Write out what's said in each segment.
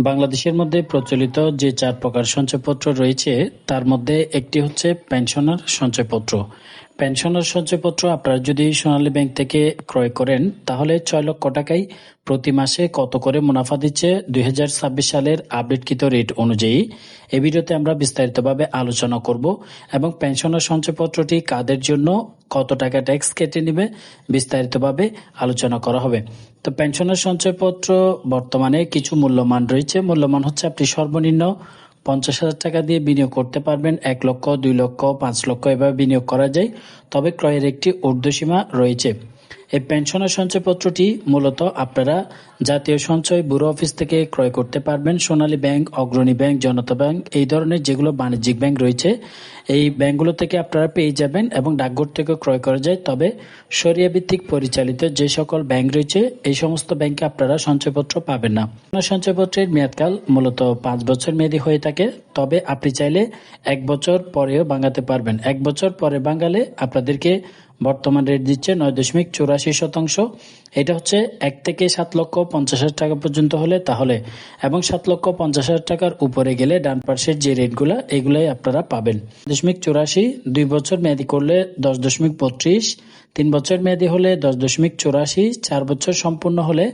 বাংলাদেশের মধ্যে প্রচলিত যে ৪ প্রকার সঞ্চয়পত্র রয়েছে তার মধ্যে একটি হচ্ছে পেনশনার সঞ্চয়পত্র। পেনশনার সঞ্চয়পত্র আপনারা যদি সোনালী ব্যাংক থেকে ক্রয় করেন তাহলে ৬ লক্ষ টাকায় প্রতি মাসে কত করে মুনাফা দিচ্ছে ২০২৬ সালের আপডেটকৃত রেট অনুযায়ী এই ভিডিওতে আমরা বিস্তারিতভাবে আলোচনা করব এবং পেনশনার সঞ্চয়পত্রটি কাদের জন্য, কত টাকা ট্যাক্স কেটে নেবে বিস্তারিতভাবে আলোচনা করা হবে। তো পেনশনার সঞ্চয়পত্র বর্তমানে কিছু মূল্যমান রয়েছে। মূল্যমান হচ্ছে আপনি সর্বনিম্ন ৫০,০০০ টাকা দিয়ে বিনিয়োগ করতে পারবেন। ১ লক্ষ, ২ লক্ষ, ৫ লক্ষ এভাবে বিনিয়োগ করা যায়, তবে ক্রয়ের একটি ঊর্ধ্বসীমা রয়েছে। এই পেনশনার সঞ্চয়পত্রটি মূলত আপনারা জাতীয় সঞ্চয় ব্যুরো অফিস থেকে ক্রয় করতে পারবেন। সোনালী ব্যাংক, অগ্রণী ব্যাংক, জনতা ব্যাংক এই ধরনের যেগুলো বাণিজ্যিক ব্যাংক রয়েছে এই ব্যাংকগুলো থেকে আপনারা পেয়ে যাবেন এবং ডাকঘর থেকে ক্রয় করা যায়। তবে শরিয়া ভিত্তিক পরিচালিত যে সকল ব্যাংক রয়েছে এই সমস্ত ব্যাংকে আপনারা সঞ্চয়পত্র পাবেন না। সঞ্চয়পত্রের মেয়াদকাল মূলত ৫ বছর মেয়াদী হয়ে থাকে, তবে আপনি চাইলে ১ বছর পরেও ভাঙাতে পারবেন। ১ বছর পরে ভাঙালে আপনাদেরকে বর্তমান রেট দিচ্ছে ৯.৮৪%। এটা হচ্ছে ১ থেকে ৭,৫০,০০০ টাকা পর্যন্ত হলে তাহলে, এবং ৭,৫০,০০০ টাকার উপরে গেলে ডান পাশের যে রেটগুলা এগুলাই আপনারা পাবেন। ৯.৮৪, ২ বছর মেয়াদি করলে ১০.৩২, ৩ বছর মেয়াদি হলে ১০.৮৪, ৪ বছর সম্পূর্ণ হলে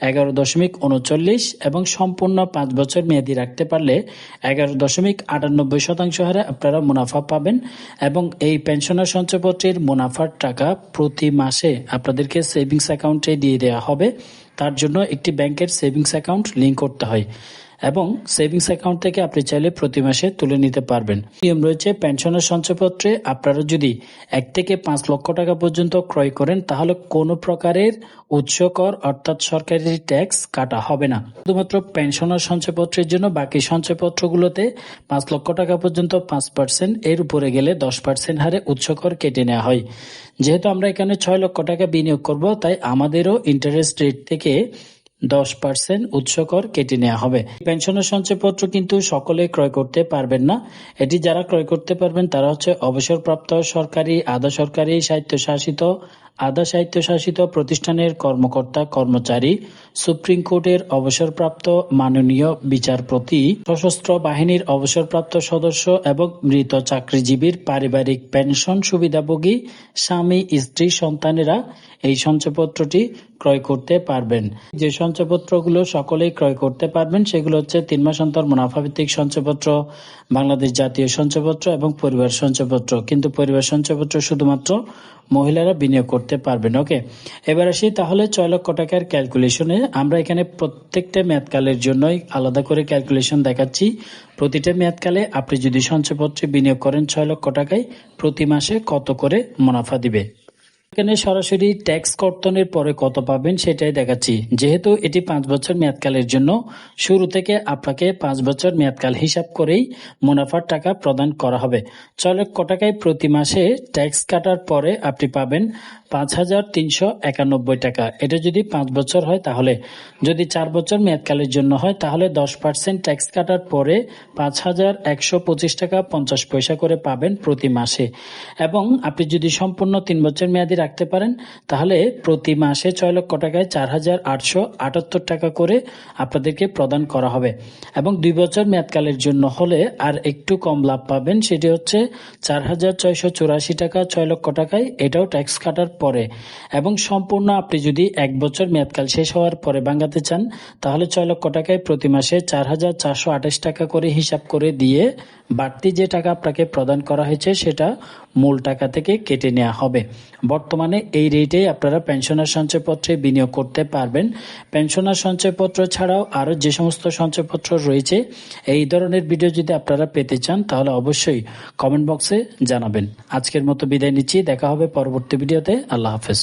১১.৩৯ এবং সম্পূর্ণ ৫ বছর মেয়াদি রাখতে পারলে ১১.৯৮% হারে আপনারা মুনাফা পাবেন। এবং এই পেনশনার সঞ্চয়পত্রের মুনাফার টাকা প্রতি মাসে আপনাদেরকে সেভিংস অ্যাকাউন্টে দিয়ে দেওয়া হবে। তার জন্য একটি ব্যাংকের সেভিংস অ্যাকাউন্ট লিংক করতে হয় এবং সেভিংস অ্যাকাউন্ট থেকে আপনি চাইলে প্রতি মাসে তুলে নিতে পারবেন। নিয়ম রয়েছে পেনশনের সঞ্চয়পত্রে আপনারা যদি ১ থেকে ৫ লক্ষ টাকা পর্যন্ত ক্রয় করেন তাহলে কোনো প্রকারের উৎস কর অর্থাৎ সরকারি ট্যাক্স কাটা হবে না। শুধুমাত্র পেনশনার সঞ্চয়পত্রের জন্য বাকি সঞ্চয়পত্রগুলোতে ৫ লক্ষ টাকা পর্যন্ত ৫%, এর উপরে গেলে ১০% হারে উৎস কর কেটে নেওয়া হয়। যেহেতু আমরা এখানে ৬ লক্ষ টাকা বিনিয়োগ করব তাই আমাদেরও ইন্টারেস্ট রেট থেকে ১০% উৎস কর কেটে নেওয়া হবে। পেনশনের সঞ্চয়পত্র কিন্তু সকলে ক্রয় করতে পারবেন না। এটি যারা ক্রয় করতে পারবেন তারা হচ্ছে অবসরপ্রাপ্ত সরকারি, আধা সরকারি, স্বায়ত্তশাসিত, আধা স্বায়ত্তশাসিত প্রতিষ্ঠানের কর্মকর্তা কর্মচারী, সুপ্রিম কোর্টের অবসরপ্রাপ্ত মাননীয় বিচারপতি, সশস্ত্র বাহিনীর অবসরপ্রাপ্ত সদস্য এবং মৃত চাকরিজীবীর পারিবারিক পেনশন সুবিধাভোগী স্বামী, স্ত্রী, সন্তানেরা এই সঞ্চয়পত্রটি ক্রয় করতে পারবেন। যে সঞ্চয়পত্রগুলো সকলেই ক্রয় করতে পারবেন সেগুলো হচ্ছে ৩ মাস অন্তর মুনাফাভিত্তিক সঞ্চয়পত্র, বাংলাদেশ জাতীয় সঞ্চয়পত্র এবং পরিবার সঞ্চয়পত্র। কিন্তু পরিবার সঞ্চয়পত্র শুধুমাত্র মহিলারা বিনিয়োগ করতে পারবেন। ওকে, এবার আসি তাহলে ৬ লক্ষ টাকার ক্যালকুলেশনে। আমরা এখানে প্রত্যেকটা মেয়াদকালের জন্যই আলাদা করে ক্যালকুলেশন দেখাচ্ছি। প্রতিটা মেয়াদকালে আপনি যদি সঞ্চয়পত্রে বিনিয়োগ করেন ৬ লক্ষ টাকায় প্রতি মাসে কত করে মুনাফা দিবে। এখানে সরাসরি ট্যাক্স কর্তনের পরে কত পাবেন সেটাই দেখাচ্ছি। যেহেতু এটি ৫ বছর মেয়াদকালের জন্য শুরু থেকে আপনাকে ৫ বছর মেয়াদকাল হিসাব করেই মুনাফার টাকা প্রদান করা হবে। ৬ লক্ষ টাকায় প্রতি মাসে ট্যাক্স কাটার পরে আপনি পাবেন ৫,৩৯১ টাকা। এটা যদি ৫ বছর হয় তাহলে, যদি ৪ বছর মেয়াদকালের জন্য হয় তাহলে ১০% ট্যাক্স কাটার পরে ৫,১২৫ টাকা ৫০ পয়সা করে পাবেন প্রতি মাসে। এবং আপনি যদি সম্পূর্ণ ৩ বছর মেয়াদি রাখতে পারেন তাহলে প্রতি মাসে ৬ লক্ষ টাকায় ৪,৮৭৮ টাকা করে আপনাদেরকে প্রদান করা হবে। এবং ২ বছর মেয়াদকালের জন্য হলে আর একটু কম লাভ পাবেন, সেটি হচ্ছে ৪,৬৮৪ টাকা ৬ লক্ষ টাকায়, এটাও ট্যাক্স কাটার পরে। এবং সম্পূর্ণ আপনি যদি ১ বছর মেয়াদকাল শেষ হওয়ার পরে ভাঙাতে চান তাহলে ৬ লক্ষ টাকায় প্রতি মাসে ৪,৪২৮ টাকা করে হিসাব করে দিয়ে বাড়তি যে টাকা আপনাকে প্রদান করা হয়েছে সেটা মূল টাকা থেকে কেটে নেওয়া হবে। বর্তমানে এই রেটেই আপনারা পেনশনার সঞ্চয়পত্রে বিনিয়োগ করতে পারবেন। পেনশনার সঞ্চয়পত্র ছাড়াও আরও যে সমস্ত সঞ্চয়পত্র রয়েছে এই ধরনের ভিডিও যদি আপনারা পেতে চান তাহলে অবশ্যই কমেন্ট বক্সে জানাবেন। আজকের মতো বিদায় নিচ্ছি, দেখা হবে পরবর্তী ভিডিওতে। আল্লাহ হাফেজ।